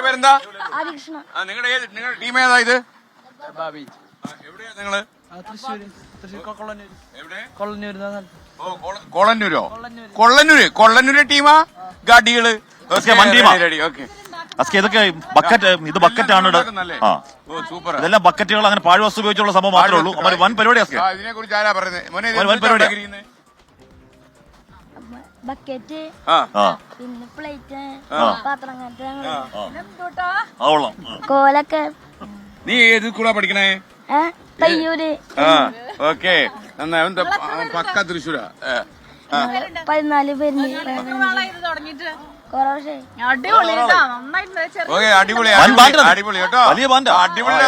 പേരെന്താ? നിങ്ങളുടെ ടീം ഏതാ ഇത്? എവിടെയാ നിങ്ങള്? കൊള്ളന്നൂരോ? കൊള്ളന്നൂര് ടീമാ? ഗാഡികള് ഇതൊക്കെ ബക്കറ്റ്, ഇത് ബക്കറ്റാണ്. ഇതെല്ലാം ബക്കറ്റുകൾ, അങ്ങനെ പാഴ്വസ്തു ഉപയോഗിച്ചുള്ള സംഭവം മാത്രമേ ഉള്ളൂ. വൻ പരിപാടി. ഇതിനെ കുറിച്ച് ആരാ പറയുന്നത്? വൻ പരിപാടി. ബക്കറ്റ്, പിന്നെ പ്ലേറ്റ്, പാത്രം, കോലൊക്കെ. നീ ഏത് സ്കൂളാ പഠിക്കണേ? തയ്യൂര്. ഓക്കെ, പക്ക തൃശ്ശൂരാ. 14 പേര്. അടിപൊളി കേട്ടോ. വലിയ ബാൻഡ്, അടിപൊളി.